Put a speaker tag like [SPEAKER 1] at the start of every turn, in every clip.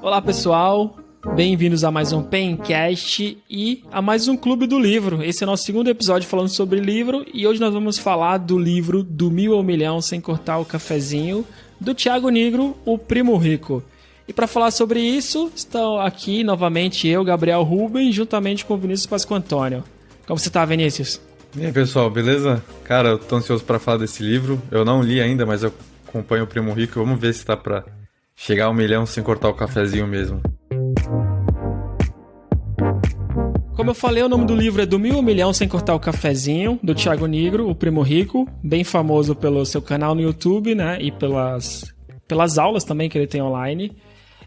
[SPEAKER 1] Olá pessoal, bem-vindos a mais um Pencast e a mais um Clube do Livro. Esse é o nosso segundo episódio falando sobre livro e hoje nós vamos falar do livro Do Mil ao Milhão Sem Cortar o Cafezinho, do Thiago Nigro, o Primo Rico. E para falar sobre isso, estão aqui novamente eu, Gabriel Rubens, juntamente com o Vinícius Pasco Antônio. Como você tá, Vinícius?
[SPEAKER 2] E aí, pessoal, beleza? Cara, eu tô ansioso pra falar desse livro. Eu não li ainda, mas eu acompanho o Primo Rico. Vamos ver se dá pra chegar ao milhão sem cortar o cafezinho mesmo.
[SPEAKER 1] Como eu falei, o nome do livro é Do Mil ao Milhão Sem Cortar o Cafezinho, do Thiago Nigro, o Primo Rico, bem famoso pelo seu canal no YouTube, né, e pelas aulas também que ele tem online.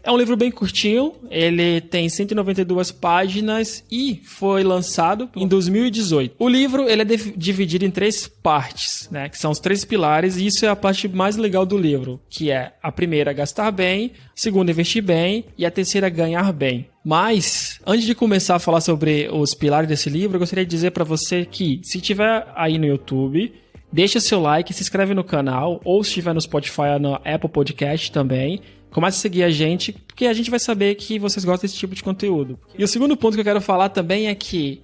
[SPEAKER 1] É um livro bem curtinho, ele tem 192 páginas e foi lançado em 2018. O livro ele é dividido em 3 partes, né, que são os 3 pilares, e isso é a parte mais legal do livro, que é a primeira, gastar bem, a segunda, investir bem, e a terceira, ganhar bem. Mas, antes de começar a falar sobre os pilares desse livro, eu gostaria de dizer para você que, se estiver aí no YouTube, deixa seu like, se inscreve no canal, ou se estiver no Spotify ou no Apple Podcast também, comece a seguir a gente, porque a gente vai saber que vocês gostam desse tipo de conteúdo. E o segundo ponto que eu quero falar também é que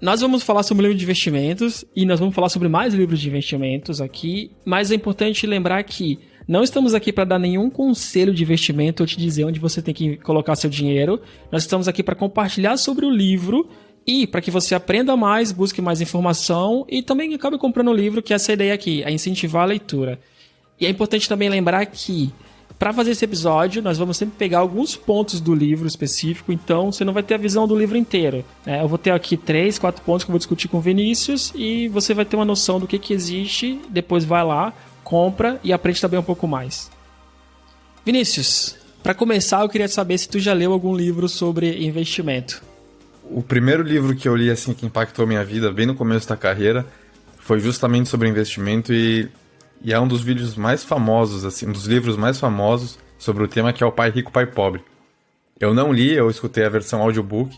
[SPEAKER 1] nós vamos falar sobre livro de investimentos e nós vamos falar sobre mais livros de investimentos aqui, mas é importante lembrar que não estamos aqui para dar nenhum conselho de investimento ou te dizer onde você tem que colocar seu dinheiro. Nós estamos aqui para compartilhar sobre o livro e para que você aprenda mais, busque mais informação e também acabe comprando o livro, que é essa ideia aqui, é incentivar a leitura. E é importante também lembrar que para fazer esse episódio, nós vamos sempre pegar alguns pontos do livro específico, então você não vai ter a visão do livro inteiro. Eu vou ter aqui 3, 4 pontos que eu vou discutir com o Vinícius e você vai ter uma noção do que existe, depois vai lá, compra e aprende também um pouco mais. Vinícius, para começar eu queria saber se tu já leu algum livro sobre investimento.
[SPEAKER 2] O primeiro livro que eu li assim que impactou minha vida, bem no começo da carreira, foi justamente sobre investimento e é um dos vídeos mais famosos, assim, um dos livros mais famosos sobre o tema, que é o Pai Rico, Pai Pobre. Eu não li, eu escutei a versão audiobook,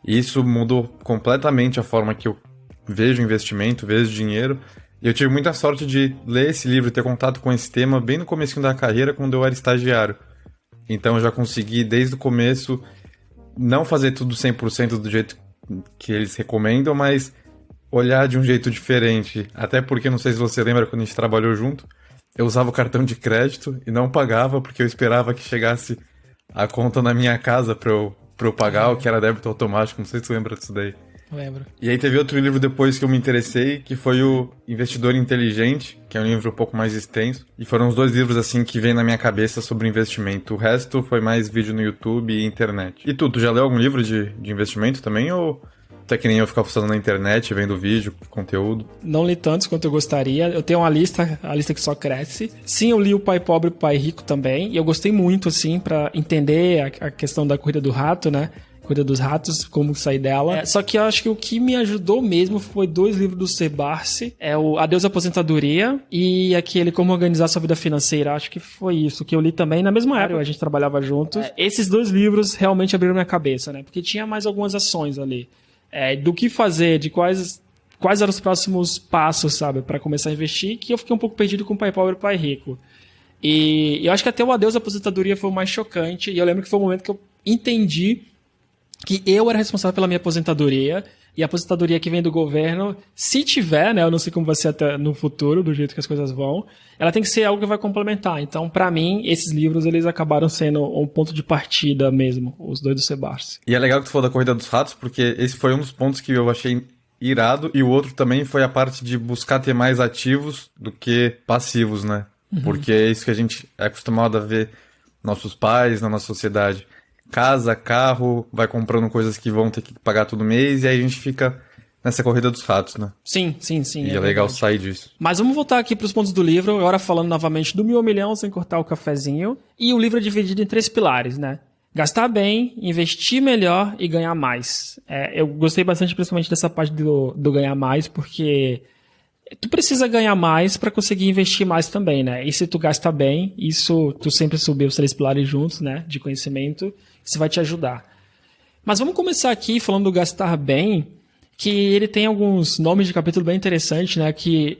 [SPEAKER 2] e isso mudou completamente a forma que eu vejo investimento, vejo dinheiro. E eu tive muita sorte de ler esse livro e ter contato com esse tema bem no comecinho da carreira, quando eu era estagiário. Então eu já consegui, desde o começo, não fazer tudo 100% do jeito que eles recomendam, mas olhar de um jeito diferente. Até porque, não sei se você lembra, quando a gente trabalhou junto, eu usava o cartão de crédito e não pagava, porque eu esperava que chegasse a conta na minha casa pra eu pagar, o que era débito automático. Não sei se você lembra disso daí.
[SPEAKER 1] Lembro.
[SPEAKER 2] E aí teve outro livro depois que eu me interessei, que foi o Investidor Inteligente, que é um livro um pouco mais extenso. E foram os 2 livros, assim, que vêm na minha cabeça sobre investimento. O resto foi mais vídeo no YouTube e internet. E tu já leu algum livro de investimento também, ou até que nem eu ficar funcionando na internet, vendo vídeo, conteúdo?
[SPEAKER 1] Não li tantos quanto eu gostaria. Eu tenho uma lista, a lista que só cresce. Sim, eu li o Pai Pobre e o Pai Rico também. E eu gostei muito, assim, pra entender a questão da corrida do rato, né? Corrida dos ratos, como sair dela. Só que eu acho que o que me ajudou mesmo foi 2 livros do Sebarce. É o Adeus Aposentadoria e aquele Como Organizar Sua Vida Financeira. Acho que foi isso que eu li também. Na mesma época, a gente trabalhava juntos. Esses 2 livros realmente abriram minha cabeça, né? Porque tinha mais algumas ações ali. Do que fazer, de quais eram os próximos passos, sabe, para começar a investir, que eu fiquei um pouco perdido com o Pai Pobre e o Pai Rico. E eu acho que até o Adeus à Aposentadoria foi o mais chocante, e eu lembro que foi o momento que eu entendi que eu era responsável pela minha aposentadoria, e a aposentadoria que vem do governo, se tiver, né, eu não sei como vai ser até no futuro, do jeito que as coisas vão, ela tem que ser algo que vai complementar. Então, para mim, esses livros, eles acabaram sendo um ponto de partida mesmo, os 2 do Sebarce.
[SPEAKER 2] E é legal que tu falou da Corrida dos Ratos, porque esse foi um dos pontos que eu achei irado, e o outro também foi a parte de buscar ter mais ativos do que passivos, né? Uhum. Porque é isso que a gente é acostumado a ver nossos pais na nossa sociedade. Casa, carro, vai comprando coisas que vão ter que pagar todo mês, e aí a gente fica nessa corrida dos ratos, né?
[SPEAKER 1] Sim.
[SPEAKER 2] E é legal sair disso.
[SPEAKER 1] Mas vamos voltar aqui para os pontos do livro, agora falando novamente do Mil ao Milhão Sem Cortar o Cafezinho. E o livro é dividido em 3 pilares, né? Gastar bem, investir melhor e ganhar mais. Eu gostei bastante principalmente dessa parte do ganhar mais, porque tu precisa ganhar mais para conseguir investir mais também, né? E se tu gasta bem, isso tu sempre subir os 3 pilares juntos, né? De conhecimento, isso vai te ajudar. Mas vamos começar aqui falando do gastar bem, que ele tem alguns nomes de capítulo bem interessantes, né? Que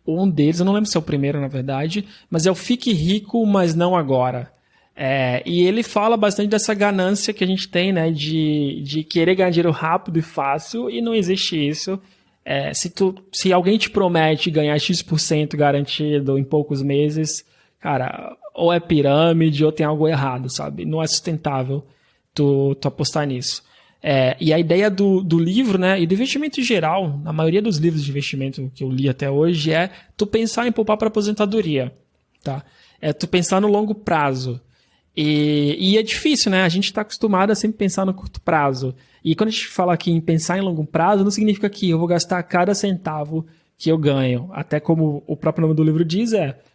[SPEAKER 1] um deles, eu não lembro se é o primeiro, na verdade, mas é o Fique Rico, mas não agora. E ele fala bastante dessa ganância que a gente tem, né, de querer ganhar dinheiro rápido e fácil, e não existe isso. Se alguém te promete ganhar X% garantido em poucos meses, cara, ou é pirâmide ou tem algo errado, sabe? Não é sustentável tu apostar nisso. E a ideia do livro, né, e do investimento em geral, na maioria dos livros de investimento que eu li até hoje, é tu pensar em poupar para aposentadoria, tá? É tu pensar no longo prazo. E é difícil, né? A gente está acostumado a sempre pensar no curto prazo. E quando a gente fala aqui em pensar em longo prazo, não significa que eu vou gastar cada centavo que eu ganho. Até como o próprio nome do livro diz,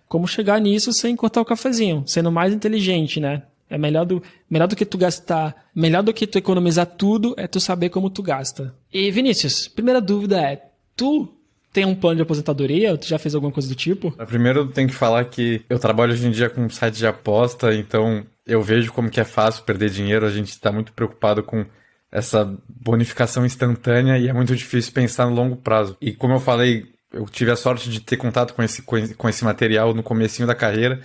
[SPEAKER 1] como chegar nisso sem cortar o cafezinho, sendo mais inteligente, né? É melhor do que tu gastar, melhor do que tu economizar tudo, é tu saber como tu gasta. E Vinícius, primeira dúvida tu tem um plano de aposentadoria? Tu já fez alguma coisa do tipo?
[SPEAKER 2] Primeiro, tem que falar que eu trabalho hoje em dia com um site de aposta, então eu vejo como que é fácil perder dinheiro. A gente está muito preocupado com essa bonificação instantânea e é muito difícil pensar no longo prazo. E como eu falei, eu tive a sorte de ter contato com esse material no comecinho da carreira,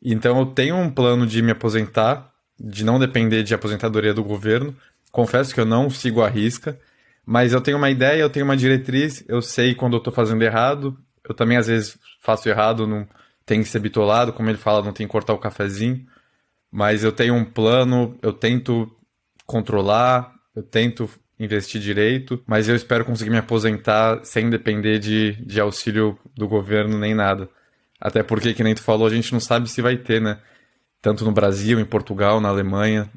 [SPEAKER 2] então eu tenho um plano de me aposentar, de não depender de aposentadoria do governo. Confesso que eu não sigo à risca, mas eu tenho uma ideia, eu tenho uma diretriz, eu sei quando eu estou fazendo errado, eu também às vezes faço errado, não tem que ser bitolado, como ele fala, não tem que cortar o cafezinho, mas eu tenho um plano, eu tento controlar, eu tento investir direito, mas eu espero conseguir me aposentar sem depender de auxílio do governo nem nada. Até porque, que nem tu falou, a gente não sabe se vai ter, né? Tanto no Brasil, em Portugal, na Alemanha,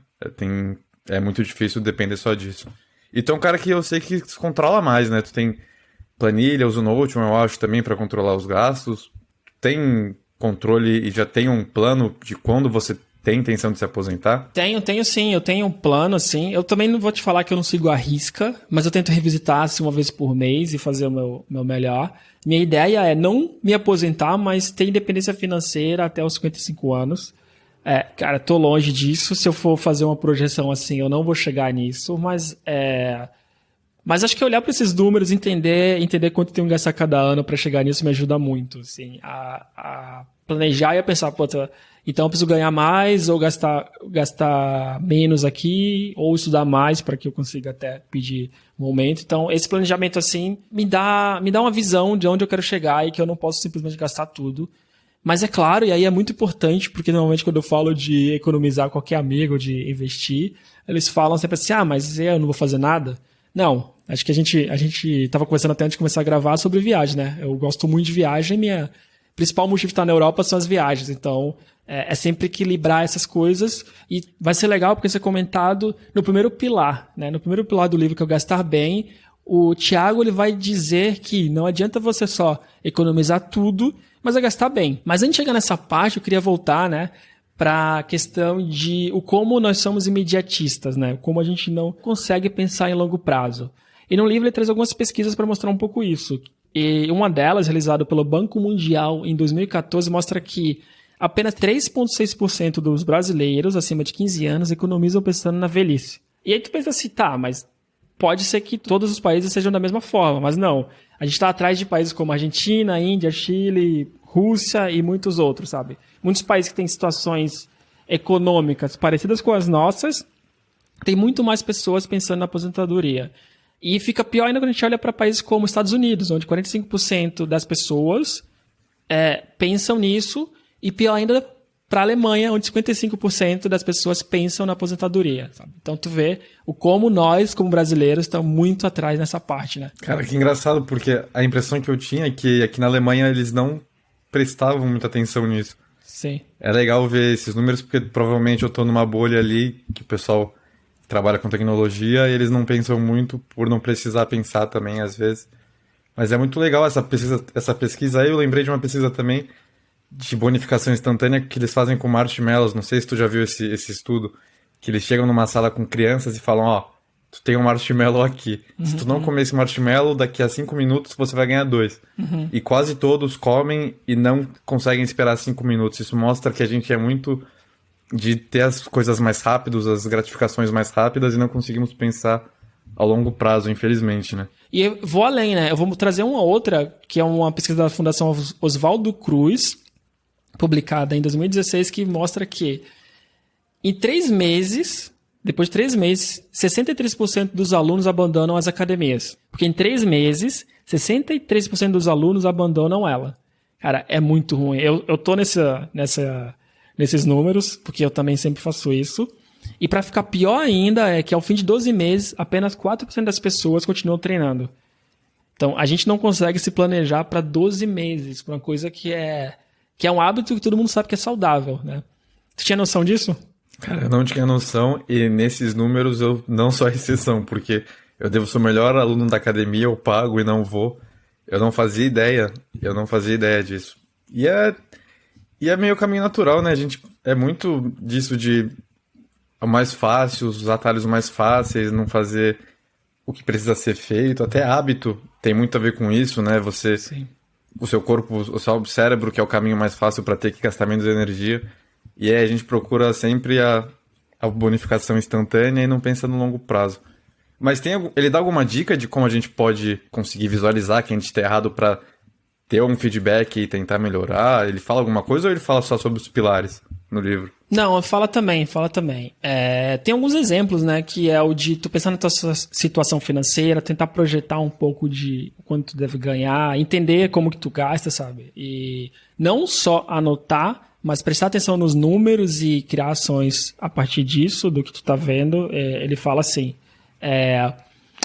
[SPEAKER 2] é muito difícil depender só disso. E tu é um cara que eu sei que se controla mais, né? Tu tem planilha, usa o Notion, eu acho, também para controlar os gastos. Tem controle e já tem um plano de quando você tem intenção de se aposentar?
[SPEAKER 1] Tenho sim, eu tenho um plano, assim. Eu também não vou te falar que eu não sigo a risca, mas eu tento revisitar assim, uma vez por mês e fazer o meu melhor. Minha ideia é não me aposentar, mas ter independência financeira até os 55 anos. Cara, tô longe disso. Se eu for fazer uma projeção assim, eu não vou chegar nisso, mas acho que olhar para esses números, entender quanto eu tenho que gastar cada ano para chegar nisso me ajuda muito, assim, a planejar e a pensar, então eu preciso ganhar mais ou gastar menos aqui ou estudar mais para que eu consiga até pedir um aumento. Então esse planejamento assim me dá uma visão de onde eu quero chegar e que eu não posso simplesmente gastar tudo. Mas é claro, e aí é muito importante, porque normalmente quando eu falo de economizar qualquer amigo, de investir, eles falam sempre assim, mas eu não vou fazer nada. Não, acho que a gente estava conversando até antes de começar a gravar sobre viagem, né? Eu gosto muito de viagem, minha principal motivo de estar na Europa são as viagens, então é sempre equilibrar essas coisas e vai ser legal porque isso é comentado no primeiro pilar, né? No primeiro pilar do livro, que é o Gastar Bem, o Thiago ele vai dizer que não adianta você só economizar tudo, mas é gastar bem. Mas antes de chegar nessa parte, eu queria voltar, né, para a questão de como nós somos imediatistas, né? Como a gente não consegue pensar em longo prazo. E no livro ele traz algumas pesquisas para mostrar um pouco isso. E uma delas, realizada pelo Banco Mundial em 2014, mostra que apenas 3,6% dos brasileiros acima de 15 anos economizam pensando na velhice. E aí tu pensa assim, mas pode ser que todos os países sejam da mesma forma, mas não. A gente está atrás de países como Argentina, Índia, Chile, Rússia e muitos outros, sabe? Muitos países que têm situações econômicas parecidas com as nossas, tem muito mais pessoas pensando na aposentadoria. E fica pior ainda quando a gente olha para países como os Estados Unidos, onde 45% das pessoas pensam nisso, e pior ainda para a Alemanha, onde 55% das pessoas pensam na aposentadoria. Sabe? Então tu vê como nós, como brasileiros, estamos muito atrás nessa parte, né?
[SPEAKER 2] Cara, que engraçado, porque a impressão que eu tinha é que aqui na Alemanha eles não prestavam muita atenção nisso.
[SPEAKER 1] Sim.
[SPEAKER 2] É legal ver esses números, porque provavelmente eu estou numa bolha ali, que o pessoal trabalha com tecnologia, e eles não pensam muito por não precisar pensar também, às vezes. Mas é muito legal essa pesquisa aí. Eu lembrei de uma pesquisa também de bonificação instantânea que eles fazem com marshmallows. Não sei se tu já viu esse estudo, que eles chegam numa sala com crianças e falam, tu tem um marshmallow aqui. Se tu não comer esse marshmallow, daqui a 5 minutos você vai ganhar 2. E quase todos comem e não conseguem esperar 5 minutos. Isso mostra que a gente é muito de ter as coisas mais rápidas, as gratificações mais rápidas, e não conseguimos pensar a longo prazo, infelizmente, né?
[SPEAKER 1] E eu vou além, né? Eu vou trazer uma outra, que é uma pesquisa da Fundação Oswaldo Cruz, publicada em 2016, que mostra que Em 3 meses, depois de 3 meses, 63% dos alunos abandonam as academias. Porque em 3 meses, 63% dos alunos abandonam ela. Cara, é muito ruim. Eu tô nesses números, porque eu também sempre faço isso. E para ficar pior ainda, é que ao fim de 12 meses, apenas 4% das pessoas continuam treinando. Então, a gente não consegue se planejar para 12 meses, para uma coisa que é um hábito que todo mundo sabe que é saudável, né? Você tinha noção disso?
[SPEAKER 2] Cara, eu não tinha noção, e nesses números eu não sou a exceção, porque eu devo ser o melhor aluno da academia, eu pago e não vou. Eu não fazia ideia disso. E é meio caminho natural, né? A gente é muito disso de o mais fácil, os atalhos mais fáceis, não fazer o que precisa ser feito, até hábito tem muito a ver com isso, né?
[SPEAKER 1] Sim.
[SPEAKER 2] O seu corpo, o seu cérebro, que é o caminho mais fácil para ter que gastar menos energia. E aí a gente procura sempre a bonificação instantânea e não pensa no longo prazo. Mas ele dá alguma dica de como a gente pode conseguir visualizar que a gente está errado para ter um feedback e tentar melhorar? Ele fala alguma coisa ou ele fala só sobre os pilares no livro?
[SPEAKER 1] Não, fala também. Tem alguns exemplos, né, que é o de tu pensar na tua situação financeira, tentar projetar um pouco de quanto tu deve ganhar, entender como que tu gasta, sabe? E não só anotar, mas prestar atenção nos números e criar ações a partir disso, do que tu tá vendo. Ele fala assim.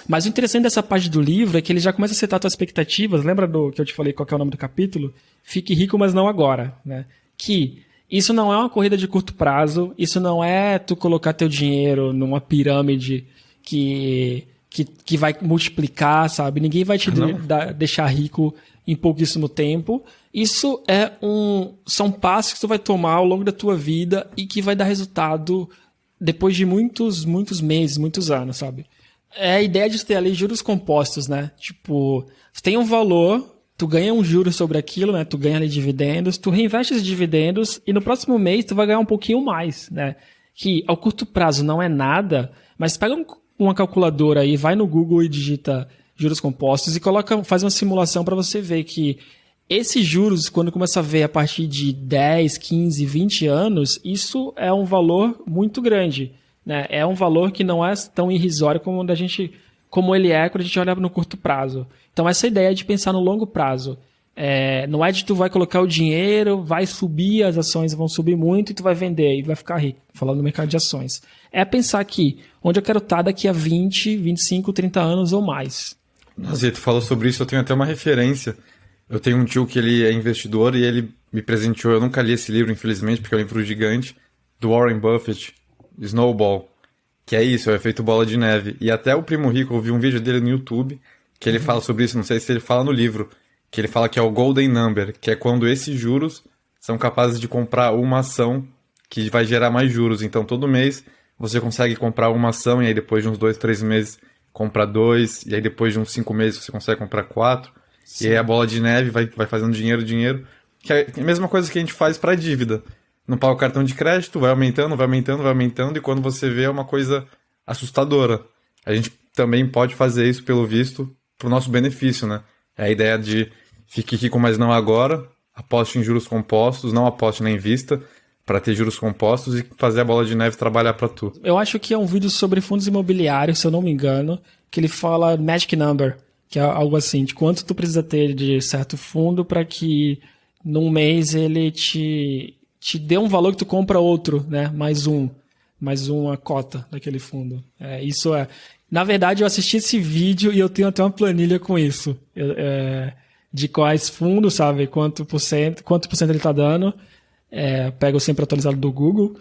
[SPEAKER 1] Mas o interessante dessa parte do livro é que ele já começa a setar tuas expectativas. Lembra do que eu te falei qual que é o nome do capítulo? Fique rico, mas não agora, né? Que isso não é uma corrida de curto prazo, isso não é tu colocar teu dinheiro numa pirâmide que vai multiplicar, sabe? Ninguém vai te deixar rico em pouquíssimo tempo. Isso são passos que tu vai tomar ao longo da tua vida e que vai dar resultado depois de muitos, muitos meses, muitos anos, sabe? É a ideia de ter ali juros compostos, né? Tipo, tu tem um valor, tu ganha um juro sobre aquilo, né? Tu ganha ali dividendos, tu reinveste esses dividendos e no próximo mês tu vai ganhar um pouquinho mais, né? Que ao curto prazo não é nada, mas pega uma calculadora aí, vai no Google e digita juros compostos e faz uma simulação para você ver que esses juros, quando começa a ver a partir de 10, 15, 20 anos, isso é um valor muito grande, né? É um valor que não é tão irrisório como ele é quando a gente olha no curto prazo. Então essa ideia de pensar no longo prazo. Não é de tu vai colocar o dinheiro, vai subir, as ações vão subir muito e tu vai vender e vai ficar rico, falando no mercado de ações. É pensar aqui, onde eu quero estar daqui a 20, 25, 30 anos ou mais.
[SPEAKER 2] Nossa, tu falou sobre isso, eu tenho até uma referência. Eu tenho um tio que ele é investidor e ele me presenteou, eu nunca li esse livro, infelizmente, porque é um livro gigante, do Warren Buffett, Snowball, que é isso, é o efeito bola de neve. E até o Primo Rico, eu vi um vídeo dele no YouTube, que ele fala sobre isso, não sei se ele fala no livro, que ele fala que é o Golden Number, que é quando esses juros são capazes de comprar uma ação que vai gerar mais juros. Então, todo mês você consegue comprar uma ação e aí depois de uns 2, 3 meses compra 2, e aí depois de uns 5 meses você consegue comprar 4. Sim. E aí a bola de neve vai fazendo dinheiro, que é a mesma coisa que a gente faz para dívida. Não paga o cartão de crédito, vai aumentando, e quando você vê é uma coisa assustadora. A gente também pode fazer isso, pelo visto, pro nosso benefício, né? É a ideia de fique rico, mas não agora, aposte em juros compostos, não aposte na invista, para ter juros compostos e fazer a bola de neve trabalhar para tu.
[SPEAKER 1] Eu acho que é um vídeo sobre fundos imobiliários, se eu não me engano, que ele fala Magic Number, que é algo assim, de quanto tu precisa ter de certo fundo para que num mês ele te dê um valor que tu compra outro, né? Mais uma cota daquele fundo. Na verdade, eu assisti esse vídeo e eu tenho até uma planilha com isso. De quais fundos, sabe? Quanto por cento ele tá dando. Pego sempre atualizado do Google.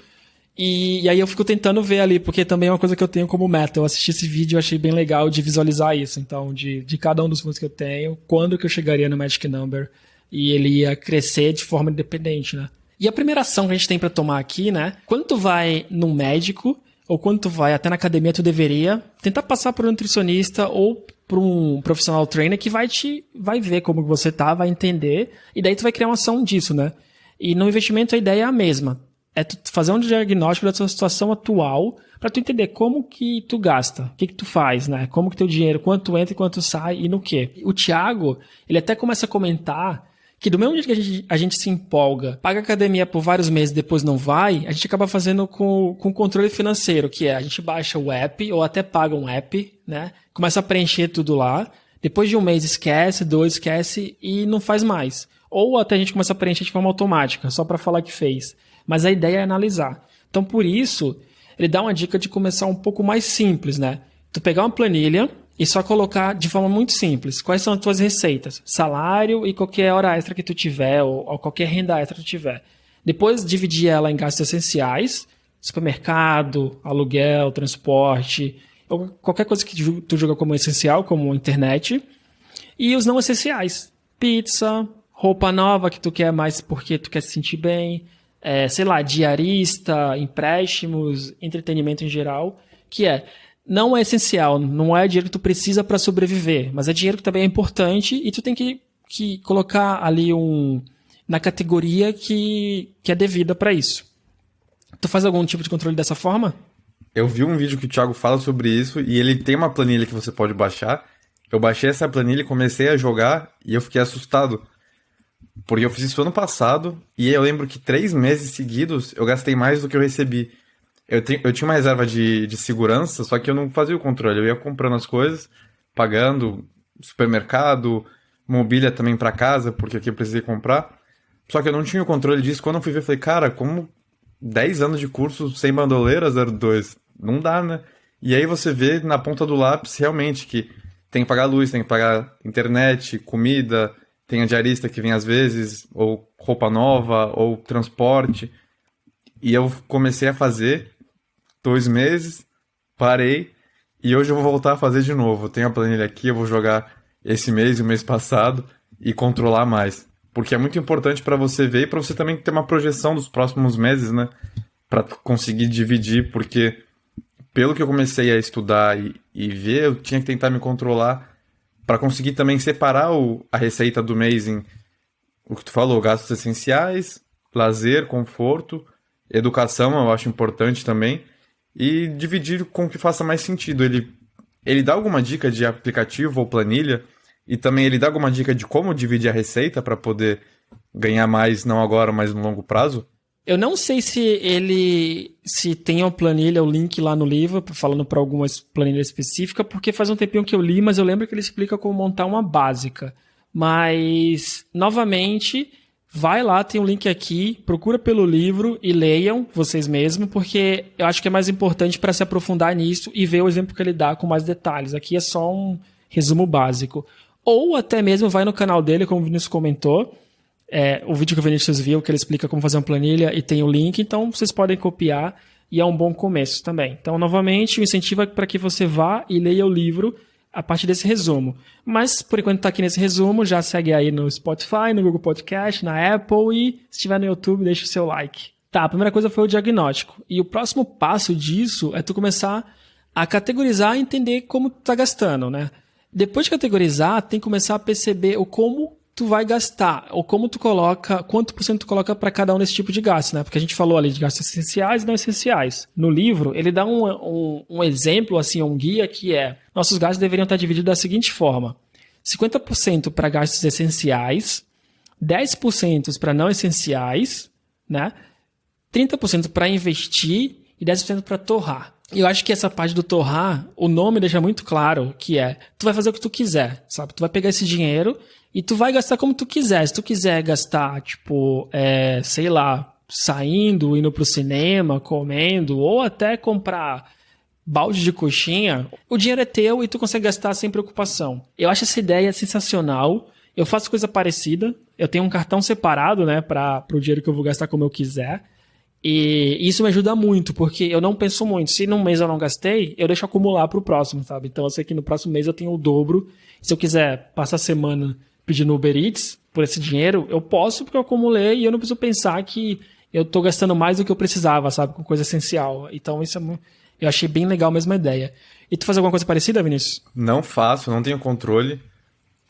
[SPEAKER 1] E aí eu fico tentando ver ali, porque também é uma coisa que eu tenho como meta. Eu assisti esse vídeo e achei bem legal de visualizar isso. Então, de cada um dos fundos que eu tenho, quando que eu chegaria no Magic Number e ele ia crescer de forma independente, né? E a primeira ação que a gente tem para tomar aqui, né? Quando tu vai num médico, ou quando tu vai até na academia, tu deveria tentar passar por um nutricionista ou por um profissional trainer que vai ver como você tá, vai entender, e daí tu vai criar uma ação disso, né? E no investimento a ideia é a mesma. É tu fazer um diagnóstico da tua situação atual para tu entender como que tu gasta, o que tu faz, né? Como que teu dinheiro, quanto entra e quanto sai e no quê. O Thiago, ele até começa a comentar que do mesmo jeito que a gente se empolga, paga academia por vários meses e depois não vai, a gente acaba fazendo com controle financeiro, que é a gente baixa o app ou até paga um app, né? Começa a preencher tudo lá, depois de um mês esquece, 2 esquece e não faz mais. Ou até a gente começa a preencher de forma automática, só para falar que fez. Mas a ideia é analisar. Então, por isso, ele dá uma dica de começar um pouco mais simples, né? Tu pegar uma planilha e só colocar de forma muito simples. Quais são as tuas receitas? Salário e qualquer hora extra que tu tiver, ou qualquer renda extra que tu tiver. Depois, dividir ela em gastos essenciais, supermercado, aluguel, transporte, ou qualquer coisa que tu julga como essencial, como internet. E os não essenciais. Pizza, roupa nova que tu quer mais porque tu quer se sentir bem, sei lá, diarista, empréstimos, entretenimento em geral, que não é essencial, não é dinheiro que tu precisa para sobreviver, mas é dinheiro que também é importante e tu tem que colocar ali na categoria que é devida para isso. Tu faz algum tipo de controle dessa forma?
[SPEAKER 2] Eu vi um vídeo que o Thiago fala sobre isso e ele tem uma planilha que você pode baixar. Eu baixei essa planilha e comecei a jogar e eu fiquei assustado. Porque eu fiz isso ano passado e eu lembro que 3 meses seguidos eu gastei mais do que eu recebi. Eu tinha uma reserva de segurança, só que eu não fazia o controle. Eu ia comprando as coisas, pagando supermercado, mobília também para casa, porque aqui eu precisei comprar. Só que eu não tinha o controle disso. Quando eu fui ver, eu falei, cara, como 10 anos de curso sem bandoleira 02? Não dá, né? E aí você vê na ponta do lápis realmente que tem que pagar luz, tem que pagar internet, comida, tem a diarista que vem às vezes, ou roupa nova, ou transporte. E eu comecei a fazer 2 meses, parei, e hoje eu vou voltar a fazer de novo. Eu tenho a planilha aqui, eu vou jogar esse mês e o mês passado e controlar mais. Porque é muito importante para você ver e para você também ter uma projeção dos próximos meses, né? Para conseguir dividir, porque pelo que eu comecei a estudar e ver, eu tinha que tentar me controlar para conseguir também separar a receita do mês em o que tu falou, gastos essenciais, lazer, conforto, educação, eu acho importante também, e dividir com o que faça mais sentido. Ele dá alguma dica de aplicativo ou planilha, e também ele dá alguma dica de como dividir a receita para poder ganhar mais, não agora, mas no longo prazo?
[SPEAKER 1] Eu não sei se tem uma planilha, o link lá no livro, falando para algumas planilhas específicas, porque faz um tempinho que eu li, mas eu lembro que ele explica como montar uma básica. Mas, novamente, vai lá, tem um link aqui, procura pelo livro e leiam vocês mesmos, porque eu acho que é mais importante para se aprofundar nisso e ver o exemplo que ele dá com mais detalhes. Aqui é só um resumo básico. Ou até mesmo vai no canal dele, como o Vinícius comentou, o vídeo que o Vinícius viu, que ele explica como fazer uma planilha e tem o link, então vocês podem copiar e é um bom começo também. Então, novamente, o incentivo é para que você vá e leia o livro a partir desse resumo. Mas, por enquanto está aqui nesse resumo, já segue aí no Spotify, no Google Podcast, na Apple e se estiver no YouTube, deixa o seu like. Tá, a primeira coisa foi o diagnóstico. E o próximo passo disso é tu começar a categorizar e entender como tu tá gastando, né? Depois de categorizar, tem que começar a perceber o como tu vai gastar, ou como tu coloca, quanto por cento tu coloca para cada um desse tipo de gasto, né? Porque a gente falou ali de gastos essenciais e não essenciais. No livro, ele dá um exemplo, assim, um guia que nossos gastos deveriam estar divididos da seguinte forma: 50% para gastos essenciais, 10% para não essenciais, né? 30% para investir e 10% para torrar. E eu acho que essa parte do torrar, o nome deixa muito claro que tu vai fazer o que tu quiser, sabe? Tu vai pegar esse dinheiro e tu vai gastar como tu quiser. Se tu quiser gastar, tipo, sei lá, saindo, indo pro cinema, comendo, ou até comprar balde de coxinha, o dinheiro é teu e tu consegue gastar sem preocupação. Eu acho essa ideia sensacional. Eu faço coisa parecida. Eu tenho um cartão separado, né, para o dinheiro que eu vou gastar como eu quiser. E isso me ajuda muito, porque eu não penso muito. Se num mês eu não gastei, eu deixo acumular pro próximo, sabe? Então eu sei que no próximo mês eu tenho o dobro. Se eu quiser passar a semana pedindo Uber Eats por esse dinheiro, eu posso, porque eu acumulei e eu não preciso pensar que eu tô gastando mais do que eu precisava, sabe? Com coisa essencial. Então isso eu achei bem legal a mesma ideia. E tu faz alguma coisa parecida, Vinícius?
[SPEAKER 2] Não faço, não tenho controle.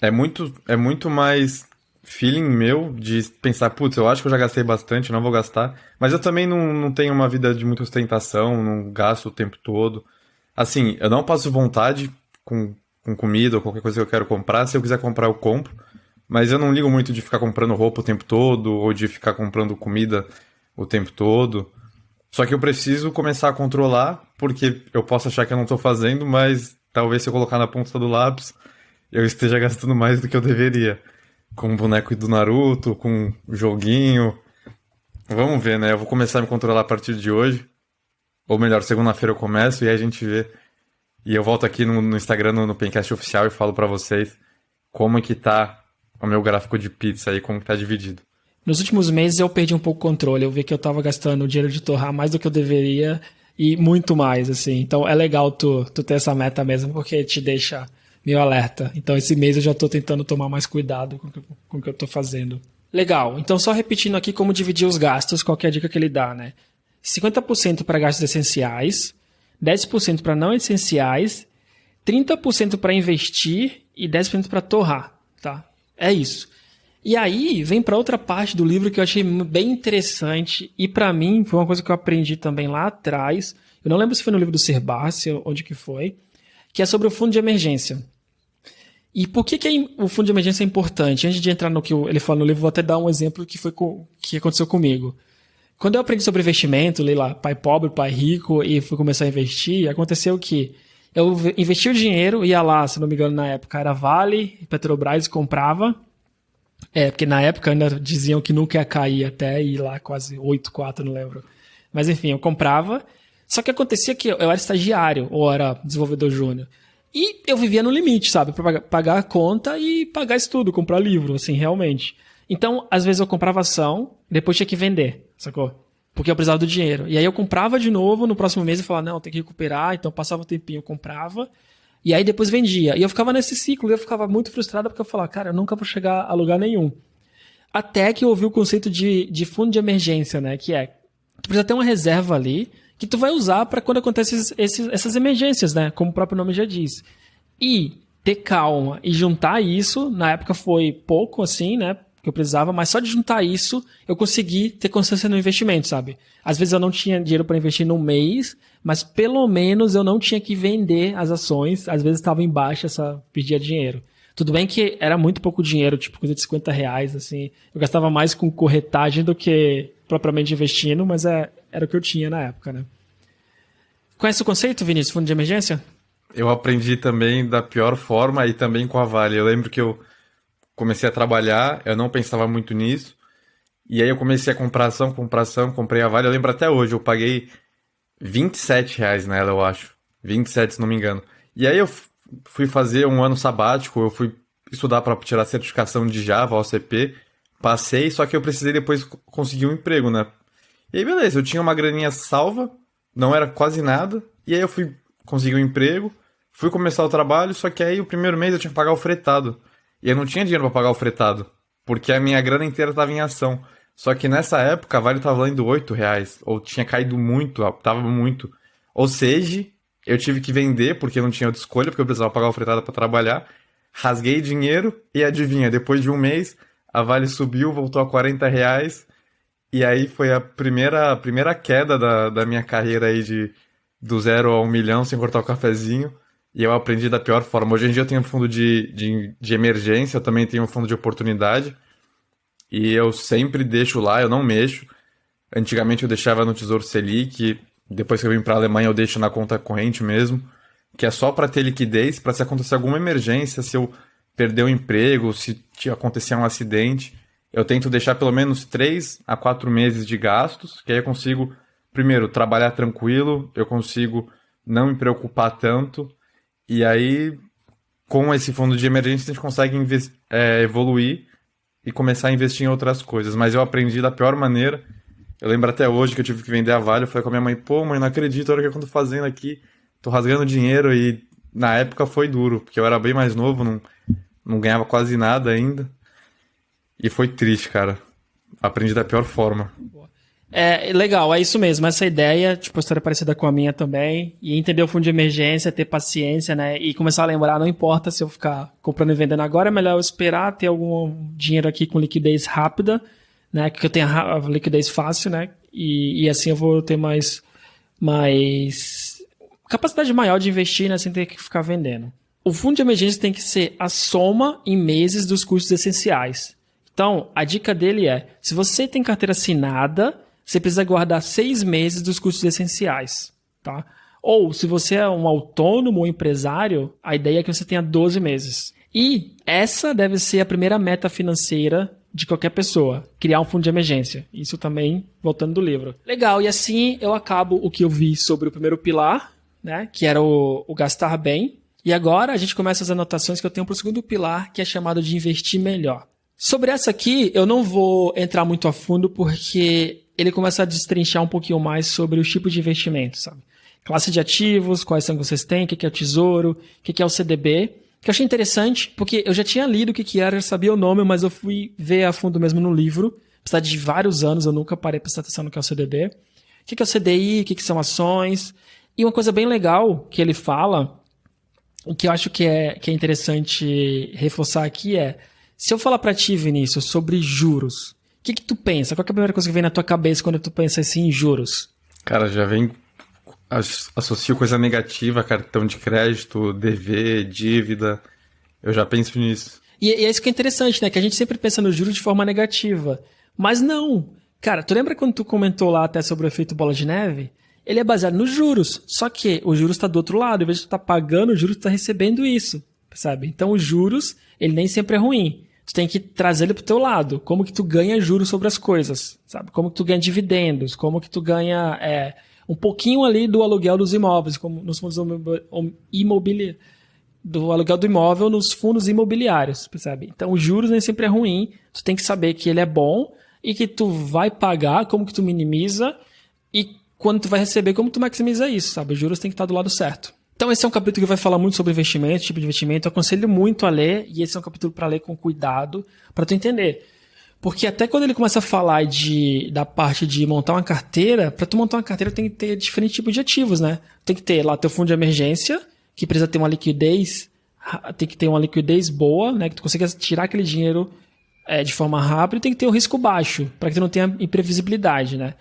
[SPEAKER 2] É muito mais feeling meu de pensar, putz, eu acho que eu já gastei bastante, não vou gastar. Mas eu também não tenho uma vida de muita ostentação, não gasto o tempo todo. Assim, eu não passo vontade com comida ou qualquer coisa que eu quero comprar. Se eu quiser comprar, eu compro. Mas eu não ligo muito de ficar comprando roupa o tempo todo, ou de ficar comprando comida o tempo todo. Só que eu preciso começar a controlar, porque eu posso achar que eu não tô fazendo, mas talvez se eu colocar na ponta do lápis, eu esteja gastando mais do que eu deveria. Com o boneco do Naruto, com o joguinho. Vamos ver, né? Eu vou começar a me controlar a partir de hoje. Ou melhor, segunda-feira eu começo e aí a gente vê. E eu volto aqui no Instagram, no Pencast Oficial, e falo pra vocês como é que tá o meu gráfico de pizza aí, como que tá dividido.
[SPEAKER 1] Nos últimos meses eu perdi um pouco o controle. Eu vi que eu tava gastando o dinheiro de torrar mais do que eu deveria e muito mais, assim. Então é legal tu ter essa meta mesmo, porque te deixa meio alerta. Então esse mês eu já tô tentando tomar mais cuidado com o que eu tô fazendo. Legal. Então só repetindo aqui como dividir os gastos, qual que é a dica que ele dá, né? 50% para gastos essenciais, 10% para não essenciais, 30% para investir e 10% para torrar, tá? É isso. E aí vem para outra parte do livro que eu achei bem interessante e para mim foi uma coisa que eu aprendi também lá atrás. Eu não lembro se foi no livro do Serbassi, onde que foi, que é sobre o fundo de emergência. E por que o fundo de emergência é importante? Antes de entrar no que ele fala no livro, vou até dar um exemplo que aconteceu comigo. Quando eu aprendi sobre investimento, li lá Pai Pobre, Pai Rico e fui começar a investir, aconteceu que eu investi o dinheiro, ia lá, se não me engano na época era Vale, Petrobras, comprava. Porque na época ainda diziam que nunca ia cair até ir lá quase 8,4, não lembro. Mas enfim, eu comprava. Só que acontecia que eu era estagiário ou era desenvolvedor júnior. E eu vivia no limite, sabe? Pra pagar a conta e pagar isso tudo, comprar livro, assim, realmente. Então, às vezes eu comprava ação, depois tinha que vender, sacou? Porque eu precisava do dinheiro. E aí eu comprava de novo, no próximo mês eu falava, não, tem que recuperar. Então passava um tempinho, eu comprava. E aí depois vendia. E eu ficava nesse ciclo, e eu ficava muito frustrado porque eu falava, cara, eu nunca vou chegar a lugar nenhum. Até que eu ouvi o conceito de fundo de emergência, né? Que tu precisa ter uma reserva ali que tu vai usar para quando acontecem essas emergências, né? Como o próprio nome já diz. E ter calma e juntar isso, na época foi pouco, assim, né? Que eu precisava, mas só de juntar isso, eu consegui ter consciência no investimento, sabe? Às vezes eu não tinha dinheiro para investir no mês, mas pelo menos eu não tinha que vender as ações, às vezes estava em baixa, perdia dinheiro. Tudo bem que era muito pouco dinheiro, tipo coisa de R$50, assim. Eu gastava mais com corretagem do que propriamente investindo, mas era o que eu tinha na época, né? Conhece o conceito, Vinícius, fundo de emergência?
[SPEAKER 2] Eu aprendi também da pior forma e também com a Vale. Eu lembro que eu comecei a trabalhar, eu não pensava muito nisso, e aí eu comecei a comprar ação, comprei a Vale. Eu lembro até hoje, eu paguei R$27 nela, eu acho. 27, se não me engano. E aí eu fui fazer um ano sabático, eu fui estudar para tirar a certificação de Java, OCP, passei, só que eu precisei depois conseguir um emprego, né? E aí beleza, eu tinha uma graninha salva, não era quase nada, e aí eu fui conseguir um emprego, fui começar o trabalho, só que aí o primeiro mês eu tinha que pagar o fretado. E eu não tinha dinheiro para pagar o fretado, porque a minha grana inteira estava em ação. Só que nessa época a Vale estava valendo R$8, ou tinha caído muito, tava muito. Ou seja, eu tive que vender, porque não tinha outra escolha, porque eu precisava pagar o fretado para trabalhar. Rasguei dinheiro e adivinha, depois de um mês, a Vale subiu, voltou a R$40. E aí foi a primeira queda da minha carreira aí do 0 a 1 milhão sem cortar o cafezinho. E eu aprendi da pior forma. Hoje em dia eu tenho um fundo de emergência, eu também tenho um fundo de oportunidade. E eu sempre deixo lá, eu não mexo. Antigamente eu deixava no Tesouro Selic, depois que eu vim para a Alemanha eu deixo na conta corrente mesmo, que é só para ter liquidez, para se acontecer alguma emergência, se eu perder o emprego, se acontecer um acidente, eu tento deixar pelo menos 3 a 4 meses de gastos, que aí eu consigo, primeiro, trabalhar tranquilo, eu consigo não me preocupar tanto. E aí, com esse fundo de emergência, a gente consegue evoluir e começar a investir em outras coisas. Mas eu aprendi da pior maneira. Eu lembro até hoje que eu tive que vender a Vale. Eu falei com a minha mãe, pô, mãe, não acredito, olha o que eu tô fazendo aqui. Tô rasgando dinheiro. E na época foi duro, porque eu era bem mais novo, não ganhava quase nada ainda. E foi triste, cara. Aprendi da pior forma.
[SPEAKER 1] Legal, é isso mesmo, essa ideia, tipo, a história é parecida com a minha também, e entender o fundo de emergência, ter paciência, né, e começar a lembrar, não importa se eu ficar comprando e vendendo agora, é melhor eu esperar ter algum dinheiro aqui com liquidez rápida, né, que eu tenha a liquidez fácil, né, e assim eu vou ter mais capacidade maior de investir, né, sem ter que ficar vendendo. o fundo de emergência tem que ser a soma em meses dos custos essenciais. Então, a dica dele é, se você tem carteira assinada, você precisa guardar 6 meses dos custos essenciais, tá? Ou, se você é um autônomo ou empresário, a ideia é que você tenha 12 meses. E essa deve ser a primeira meta financeira de qualquer pessoa, criar um fundo de emergência. Isso também, voltando do livro. Legal, e assim eu acabo o que eu vi sobre o primeiro pilar, né, que era o gastar bem. E agora a gente começa as anotações que eu tenho para o segundo pilar, que é chamado de investir melhor. Sobre essa aqui, eu não vou entrar muito a fundo, porque ele começa a destrinchar um pouquinho mais sobre os tipos de investimento, sabe? Classe de ativos, quais são que vocês têm, o que é o tesouro, o que é o CDB. Que eu achei interessante, porque eu já tinha lido o que era, já sabia o nome, mas eu fui ver a fundo mesmo no livro. Apesar de vários anos, eu nunca parei para prestar atenção no que é o CDB. O que é o CDI, o que são ações. E uma coisa bem legal que ele fala, o que eu acho que é interessante reforçar aqui é, se eu falar para ti, Vinícius, sobre juros, o que tu pensa? Qual é a primeira coisa que vem na tua cabeça quando tu pensa assim em juros?
[SPEAKER 2] Cara, já vem... Associo coisa negativa, cartão de crédito, DV, dívida. Eu já penso nisso.
[SPEAKER 1] E é isso que é interessante, né? Que a gente sempre pensa no juros de forma negativa. Mas não. Cara, tu lembra quando tu comentou lá até sobre o efeito bola de neve? Ele é baseado nos juros. Só que o juros está do outro lado. Em vez de tu tá pagando, o juros tu tá recebendo isso. Sabe? Então os juros, ele nem sempre é ruim. Tu tem que trazer ele pro teu lado. Como que tu ganha juros sobre as coisas. Sabe? Como que tu ganha dividendos. Como que tu ganha... um pouquinho ali do aluguel dos imóveis, como nos fundos imobiliários, do aluguel do imóvel nos fundos imobiliários, percebe? Então, os juros nem sempre é ruim, tu tem que saber que ele é bom e que tu vai pagar, como que tu minimiza e quando tu vai receber, como tu maximiza isso, sabe? Os juros tem que estar do lado certo. Então, esse é um capítulo que vai falar muito sobre investimento, tipo de investimento, eu aconselho muito a ler e esse é um capítulo para ler com cuidado, para tu entender. Porque até quando ele começa a falar da parte de montar uma carteira, para tu montar uma carteira tem que ter diferentes tipos de ativos, né? Tem que ter lá teu fundo de emergência, que precisa ter uma liquidez, tem que ter uma liquidez boa, né? Que tu consiga tirar aquele dinheiro de forma rápida, e tem que ter um risco baixo, para que tu não tenha imprevisibilidade, né?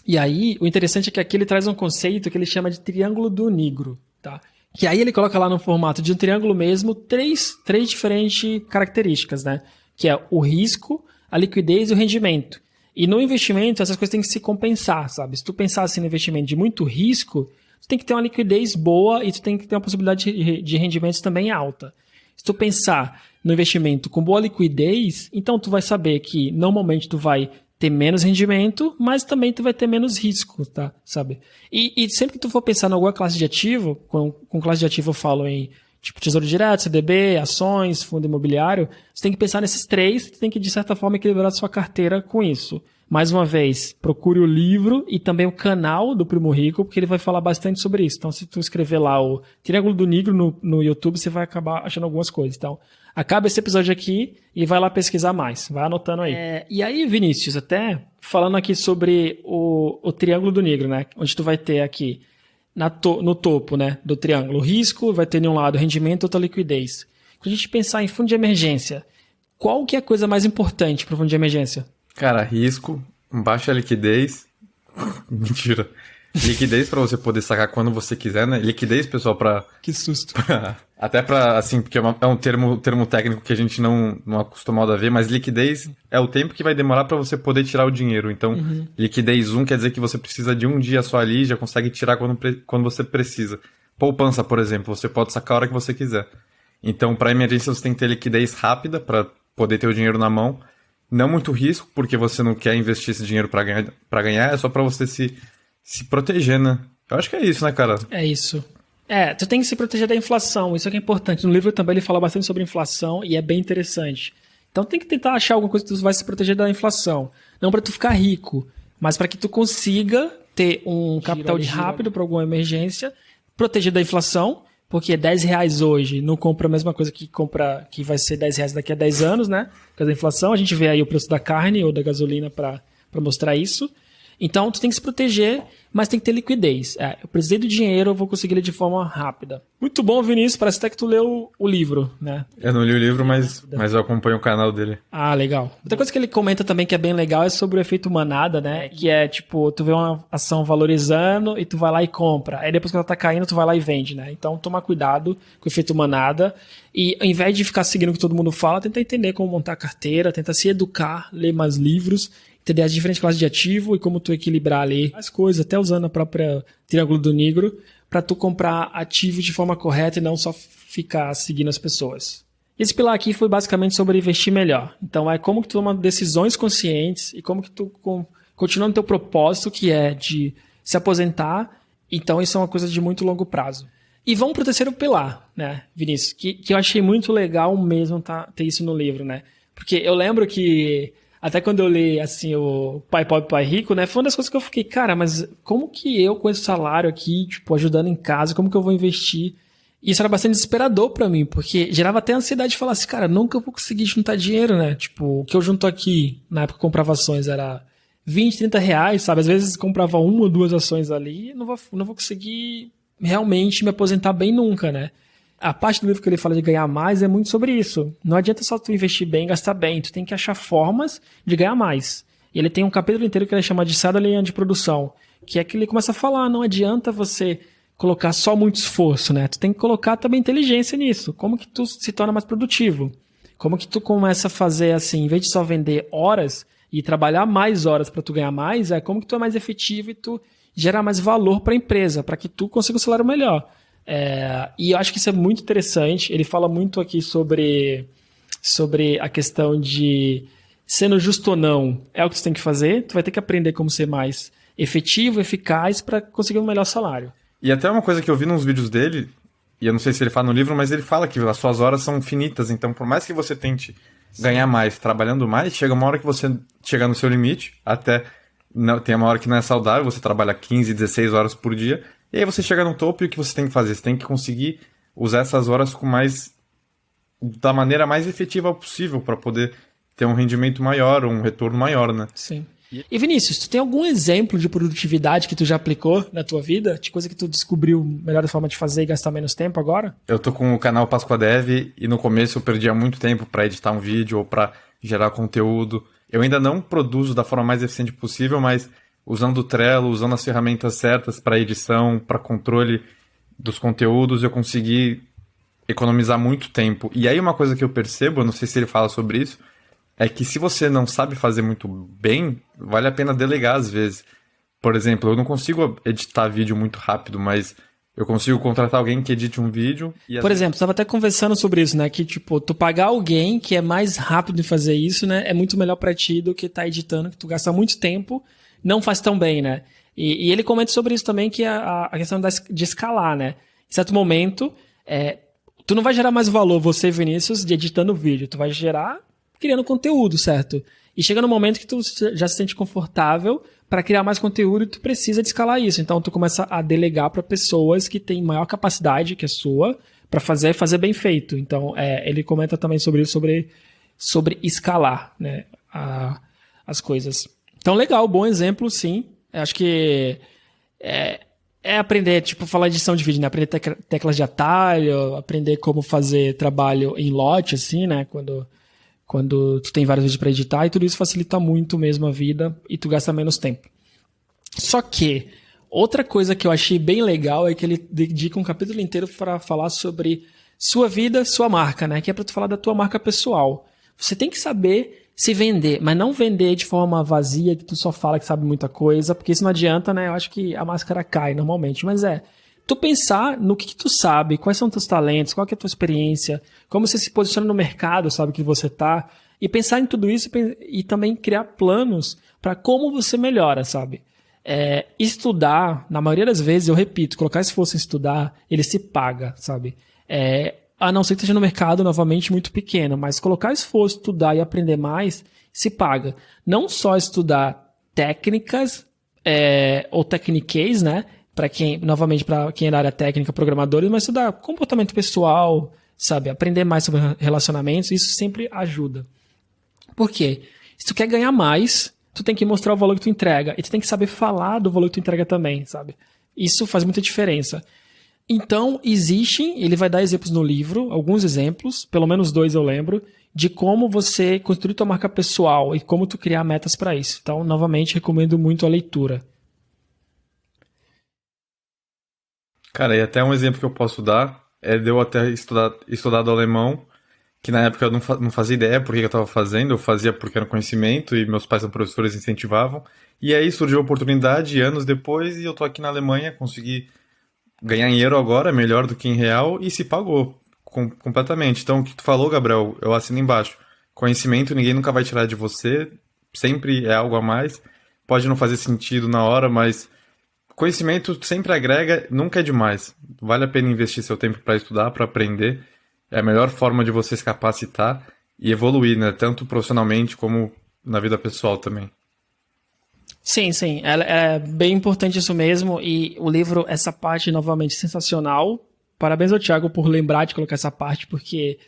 [SPEAKER 1] E aí, o interessante é que aqui ele traz um conceito que ele chama de triângulo do Nigro, tá? Que aí ele coloca lá no formato de um triângulo mesmo, três diferentes características, né? Que é o risco, a liquidez e o rendimento. E no investimento, essas coisas têm que se compensar, sabe? Se tu pensar assim no investimento de muito risco, tu tem que ter uma liquidez boa e tu tem que ter uma possibilidade de rendimentos também alta. Se tu pensar no investimento com boa liquidez, então tu vai saber que normalmente tu vai ter menos rendimento, mas também tu vai ter menos risco, tá? Sabe? E sempre que tu for pensar em alguma classe de ativo, com classe de ativo eu falo em tipo tesouro direto, CDB, ações, fundo imobiliário, você tem que pensar nesses três, você tem que de certa forma equilibrar a sua carteira com isso. Mais uma vez, procure o livro e também o canal do Primo Rico, porque ele vai falar bastante sobre isso. Então, se tu escrever lá o Triângulo do Nigro no YouTube, você vai acabar achando algumas coisas. Então, acaba esse episódio aqui e vai lá pesquisar mais. Vai anotando aí. E aí, Vinícius, até falando aqui sobre o Triângulo do Nigro, né? Onde tu vai ter aqui no topo, né, do triângulo, risco, vai ter de um lado rendimento, outra liquidez. Quando a gente pensar em fundo de emergência, qual que é a coisa mais importante para o fundo de emergência?
[SPEAKER 2] Cara, risco, baixa liquidez. Mentira. Liquidez para você poder sacar quando você quiser, né? Liquidez, pessoal, para...
[SPEAKER 1] Que susto.
[SPEAKER 2] Até para, assim, porque é um termo técnico que a gente não é acostumado a ver, mas liquidez é o tempo que vai demorar para você poder tirar o dinheiro. Então, liquidez 1 quer dizer que você precisa de um dia só ali e já consegue tirar quando você precisa. Poupança, por exemplo, você pode sacar a hora que você quiser. Então, para emergência, você tem que ter liquidez rápida para poder ter o dinheiro na mão. Não muito risco, porque você não quer investir esse dinheiro para ganhar, é só para você se proteger, né? Eu acho que é isso, né, cara?
[SPEAKER 1] É isso. Tu tem que se proteger da inflação, isso é que é importante. No livro também ele fala bastante sobre inflação e é bem interessante. Então tem que tentar achar alguma coisa que tu vai se proteger da inflação. Não para tu ficar rico, mas para que tu consiga ter um capital de rápido para alguma emergência, proteger da inflação, porque R$10 hoje não compra a mesma coisa que vai ser R$10 daqui a 10 anos, né? Por causa da inflação, a gente vê aí o preço da carne ou da gasolina para mostrar isso. Então, tu tem que se proteger, mas tem que ter liquidez. Eu precisei do dinheiro, eu vou conseguir ele de forma rápida. Muito bom, Vinícius. Parece até que tu leu o livro, né?
[SPEAKER 2] Eu não li o livro, mas eu acompanho o canal dele.
[SPEAKER 1] Ah, legal. Outra coisa que ele comenta também que é bem legal é sobre o efeito manada, né? Que é, tipo, tu vê uma ação valorizando e tu vai lá e compra. Aí depois que ela tá caindo, tu vai lá e vende, né? Então, toma cuidado com o efeito manada. E ao invés de ficar seguindo o que todo mundo fala, tenta entender como montar a carteira, tenta se educar, ler mais livros, entender as diferentes classes de ativo e como tu equilibrar ali as coisas, até usando a própria Triângulo do Negro, para tu comprar ativos de forma correta e não só ficar seguindo as pessoas. Esse pilar aqui foi basicamente sobre investir melhor. Então é como que tu toma decisões conscientes e como que tu continua no teu propósito, que é de se aposentar. Então isso é uma coisa de muito longo prazo. E vamos para o terceiro pilar, né, Vinícius? Que eu achei muito legal mesmo ter isso no livro, né? Porque eu lembro que até quando eu li, assim, o Pai Pobre, Pai Rico, né, foi uma das coisas que eu fiquei, cara, mas como que eu, com esse salário aqui, tipo, ajudando em casa, como que eu vou investir? E isso era bastante desesperador pra mim, porque gerava até ansiedade de falar assim, cara, nunca vou conseguir juntar dinheiro, né? Tipo, o que eu junto aqui, na época que eu comprava ações, era 20, 30 reais, sabe? Às vezes comprava uma ou duas ações ali e não vou conseguir realmente me aposentar bem nunca, né? A parte do livro que ele fala de ganhar mais é muito sobre isso. Não adianta só tu investir bem e gastar bem. Tu tem que achar formas de ganhar mais. E ele tem um capítulo inteiro que ele chama de sada linha de produção, que é que ele começa a falar, não adianta você colocar só muito esforço, né? Tu tem que colocar também inteligência nisso. Como que tu se torna mais produtivo? Como que tu começa a fazer assim, em vez de só vender horas e trabalhar mais horas para tu ganhar mais, é como que tu é mais efetivo e tu gera mais valor para a empresa, para que tu consiga um salário melhor. E eu acho que isso é muito interessante. Ele fala muito aqui sobre a questão de sendo justo ou não é o que tu tem que fazer. Tu vai ter que aprender como ser mais efetivo, eficaz para conseguir um melhor salário.
[SPEAKER 2] E até uma coisa que eu vi nos vídeos dele, e eu não sei se ele fala no livro, mas ele fala que as suas horas são finitas, então por mais que você tente ganhar mais, trabalhando mais, chega uma hora que você chega no seu limite, até não, tem uma hora que não é saudável, você trabalha 15, 16 horas por dia, e aí você chega no topo e o que você tem que fazer? Você tem que conseguir usar essas horas da maneira mais efetiva possível para poder ter um rendimento maior, um retorno maior, né?
[SPEAKER 1] Sim. E Vinícius, tu tem algum exemplo de produtividade que tu já aplicou na tua vida? De coisa que tu descobriu melhor forma de fazer e gastar menos tempo agora?
[SPEAKER 2] Eu tô com o canal Páscoa Dev e no começo eu perdia muito tempo para editar um vídeo ou para gerar conteúdo. Eu ainda não produzo da forma mais eficiente possível, mas usando o Trello, usando as ferramentas certas para edição, para controle dos conteúdos, eu consegui economizar muito tempo. E aí uma coisa que eu percebo, eu não sei se ele fala sobre isso, é que se você não sabe fazer muito bem, vale a pena delegar às vezes. Por exemplo, eu não consigo editar vídeo muito rápido, mas eu consigo contratar alguém que edite um vídeo.
[SPEAKER 1] Por exemplo, estava até conversando sobre isso, né? Que, tipo, tu pagar alguém que é mais rápido em fazer isso, né? É muito melhor para ti do que tá editando, que tu gasta muito tempo, não faz tão bem, né? E ele comenta sobre isso também, que a questão de escalar, né? Em certo momento, tu não vai gerar mais valor, você, Vinícius, de editando vídeo. Tu vai gerar criando conteúdo, certo? E chega no momento que tu já se sente confortável para criar mais conteúdo e tu precisa de escalar isso. Então tu começa a delegar para pessoas que têm maior capacidade que a sua para fazer bem feito. Então ele comenta também sobre isso, sobre escalar, né, as coisas. Então legal, bom exemplo, sim. Eu acho que é aprender, tipo, falar edição de vídeo, né? Aprender teclas de atalho, aprender como fazer trabalho em lote, assim, né? Quando tu tem vários vídeos para editar, e tudo isso facilita muito mesmo a vida e tu gasta menos tempo. Só que outra coisa que eu achei bem legal é que ele dedica um capítulo inteiro para falar sobre sua vida, sua marca, né? Que é para tu falar da tua marca pessoal. Você tem que saber se vender, mas não vender de forma vazia, que tu só fala que sabe muita coisa, porque isso não adianta, né? Eu acho que a máscara cai normalmente, mas tu pensar no que tu sabe, quais são teus talentos, qual que é a tua experiência, como você se posiciona no mercado, sabe, que você tá, e pensar em tudo isso e também criar planos para como você melhora, sabe? Estudar, na maioria das vezes, eu repito, colocar esforço em estudar, ele se paga, sabe? A não ser que esteja no mercado, novamente, muito pequeno, mas colocar esforço, estudar e aprender mais, se paga. Não só estudar técnicas ou techniques, né? Para quem é da área técnica, programadores, mas estudar comportamento pessoal, sabe? Aprender mais sobre relacionamentos, isso sempre ajuda. Por quê? Se tu quer ganhar mais, tu tem que mostrar o valor que tu entrega. E tu tem que saber falar do valor que tu entrega também, sabe? Isso faz muita diferença. Então, ele vai dar exemplos no livro, alguns exemplos, pelo menos 2 eu lembro, de como você construir tua marca pessoal e como tu criar metas para isso. Então, novamente, recomendo muito a leitura.
[SPEAKER 2] Cara, e até um exemplo que eu posso dar é de eu até estudado alemão, que na época eu não fazia ideia por que eu estava fazendo, eu fazia porque era conhecimento e meus pais são professores, incentivavam. E aí surgiu a oportunidade, anos depois, e eu tô aqui na Alemanha, consegui ganhar em euro agora, melhor do que em real, e se pagou completamente. Então, o que tu falou, Gabriel, eu assino embaixo. Conhecimento ninguém nunca vai tirar de você, sempre é algo a mais. Pode não fazer sentido na hora, mas conhecimento sempre agrega, nunca é demais. Vale a pena investir seu tempo para estudar, para aprender. É a melhor forma de você se capacitar e evoluir, né? Tanto profissionalmente como na vida pessoal também.
[SPEAKER 1] Sim, sim. É bem importante isso mesmo. E o livro, essa parte, novamente, sensacional. Parabéns ao Thiago por lembrar de colocar essa parte, porque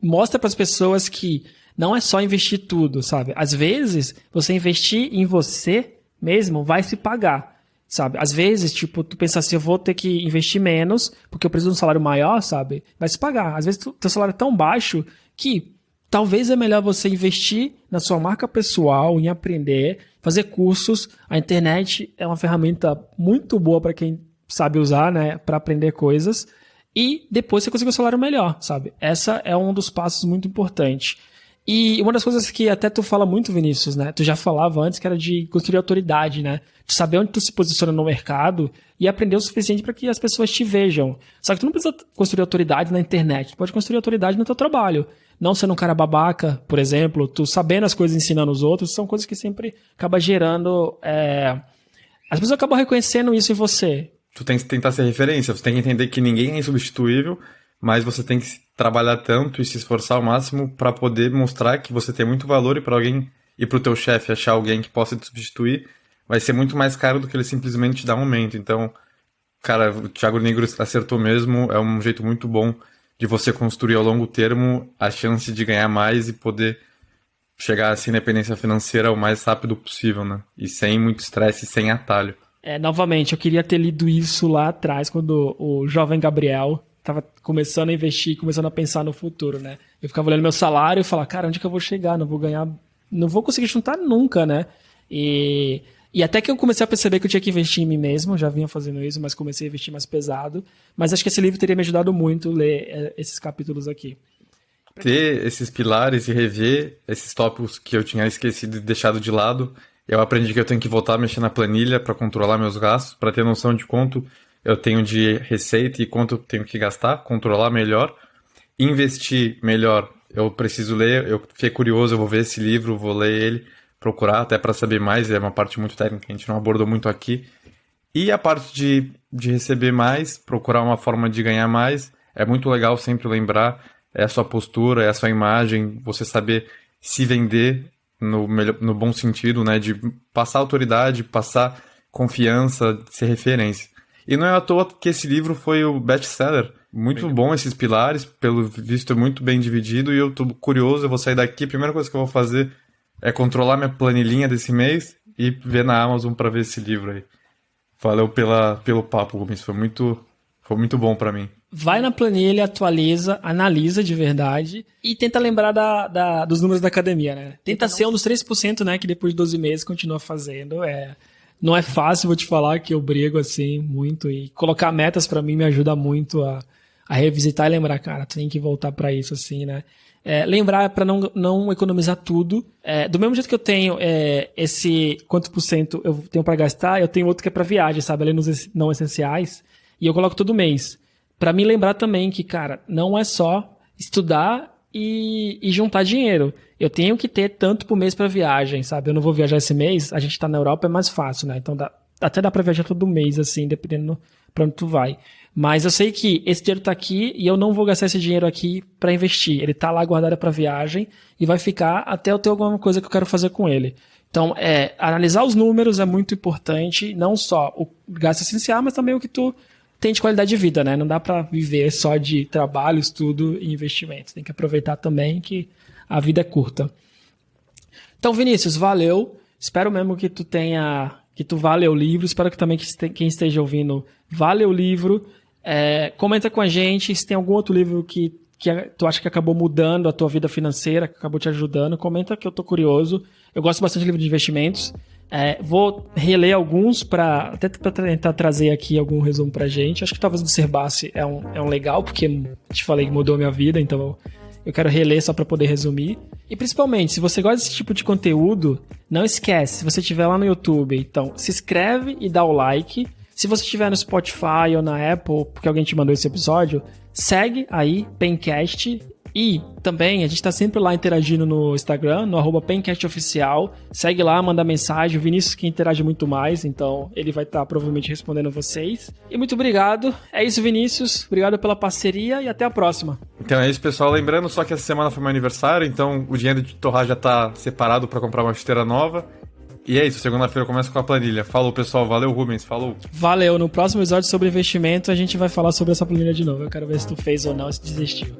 [SPEAKER 1] mostra para as pessoas que não é só investir tudo, sabe? Às vezes, você investir em você mesmo vai se pagar, sabe? Às vezes, tipo, tu pensa assim, eu vou ter que investir menos, porque eu preciso de um salário maior, sabe? Vai se pagar. Às vezes, teu salário é tão baixo que talvez é melhor você investir na sua marca pessoal, em aprender, fazer cursos. A internet é uma ferramenta muito boa para quem sabe usar, né? Para aprender coisas. E depois você conseguir um salário melhor, sabe? Essa é um dos passos muito importantes. E uma das coisas que até tu fala muito, Vinícius, né? Tu já falava antes que era de construir autoridade, né? De saber onde tu se posiciona no mercado e aprender o suficiente para que as pessoas te vejam. Só que tu não precisa construir autoridade na internet, tu pode construir autoridade no teu trabalho. Não sendo um cara babaca, por exemplo, tu sabendo as coisas e ensinando os outros, são coisas que sempre acaba gerando... As pessoas acabam reconhecendo isso em você.
[SPEAKER 2] Tu tem que tentar ser referência, você tem que entender que ninguém é insubstituível, mas você tem que trabalhar tanto e se esforçar ao máximo para poder mostrar que você tem muito valor e para alguém e para o teu chefe achar alguém que possa te substituir, vai ser muito mais caro do que ele simplesmente te dar um aumento. Então, cara, o Thiago Nigro acertou mesmo, é um jeito muito bom de você construir ao longo termo a chance de ganhar mais e poder chegar a essa independência financeira o mais rápido possível, né? E sem muito estresse, sem atalho.
[SPEAKER 1] Novamente, eu queria ter lido isso lá atrás, quando o jovem Gabriel estava começando a investir, começando a pensar no futuro, né? Eu ficava olhando meu salário e falava, cara, onde que eu vou chegar? Não vou ganhar, não vou conseguir juntar nunca, né? E até que eu comecei a perceber que eu tinha que investir em mim mesmo, já vinha fazendo isso, mas comecei a investir mais pesado. Mas acho que esse livro teria me ajudado muito ler esses capítulos aqui.
[SPEAKER 2] Ter esses pilares e rever esses tópicos que eu tinha esquecido e deixado de lado. Eu aprendi que eu tenho que voltar a mexer na planilha para controlar meus gastos, para ter noção de quanto eu tenho de receita e quanto eu tenho que gastar, controlar melhor. Investir melhor, eu preciso ler, eu fiquei curioso, eu vou ver esse livro, vou ler ele, procurar até para saber mais, é uma parte muito técnica que a gente não abordou muito aqui. E a parte de receber mais, procurar uma forma de ganhar mais, é muito legal sempre lembrar, é a sua postura, é a sua imagem, você saber se vender no bom sentido, né, de passar autoridade, passar confiança, ser referência. E não é à toa que esse livro foi o best-seller. Muito bom esses pilares, pelo visto é muito bem dividido, e eu tô curioso, eu vou sair daqui, a primeira coisa que eu vou fazer é controlar minha planilhinha desse mês e ver na Amazon para ver esse livro aí. Valeu pelo papo, Gomes, foi muito bom para mim.
[SPEAKER 1] Vai na planilha, atualiza, analisa de verdade e tenta lembrar dos números da academia, né? Tenta ser um dos 3%, né, que depois de 12 meses continua fazendo. Não é fácil, vou te falar, que eu brigo assim muito, e colocar metas pra mim me ajuda muito a revisitar e lembrar, cara, tu tem que voltar pra isso assim, né? Lembrar pra não economizar tudo. Do mesmo jeito que eu tenho esse quanto por cento eu tenho pra gastar, eu tenho outro que é pra viagem, sabe? Ali nos não essenciais, e eu coloco todo mês. Pra me lembrar também que, cara, não é só estudar e juntar dinheiro. Eu tenho que ter tanto por mês pra viagem, sabe? Eu não vou viajar esse mês, a gente tá na Europa, é mais fácil, né? Então até dá pra viajar todo mês, assim, dependendo pra onde tu vai. Mas eu sei que esse dinheiro tá aqui e eu não vou gastar esse dinheiro aqui pra investir. Ele tá lá guardado pra viagem e vai ficar até eu ter alguma coisa que eu quero fazer com ele. Então, analisar os números é muito importante, não só o gasto essencial, mas também o que tu tem de qualidade de vida, né? Não dá pra viver só de trabalho, estudo e investimento. Tem que aproveitar também que a vida é curta. Então, Vinícius, valeu. Espero mesmo que tu vá ler o livro. Espero que também quem esteja ouvindo vá ler o livro. Comenta com a gente se tem algum outro livro que tu acha que acabou mudando a tua vida financeira, que acabou te ajudando. Comenta que eu tô curioso. Eu gosto bastante de livro de investimentos. Vou reler alguns até para tentar trazer aqui algum resumo pra gente. Acho que talvez o do Serbassi é um legal, porque te falei que mudou a minha vida, então eu quero reler só para poder resumir. E principalmente, se você gosta desse tipo de conteúdo, não esquece, se você estiver lá no YouTube, então se inscreve e dá o like. Se você estiver no Spotify ou na Apple, porque alguém te mandou esse episódio, segue aí, Pencast. E também a gente está sempre lá interagindo no Instagram, no @pencastOficial. Segue lá, manda mensagem. O Vinícius que interage muito mais, então ele vai estar provavelmente respondendo vocês. E muito obrigado. É isso, Vinícius. Obrigado pela parceria e até a próxima.
[SPEAKER 2] Então é isso, pessoal. Lembrando só que essa semana foi meu aniversário, então o dinheiro de torrar já está separado para comprar uma chuteira nova. E é isso, segunda-feira eu começo com a planilha. Falou, pessoal. Valeu, Rubens. Falou.
[SPEAKER 1] Valeu. No próximo episódio sobre investimento, a gente vai falar sobre essa planilha de novo. Eu quero ver se tu fez ou não, se desistiu.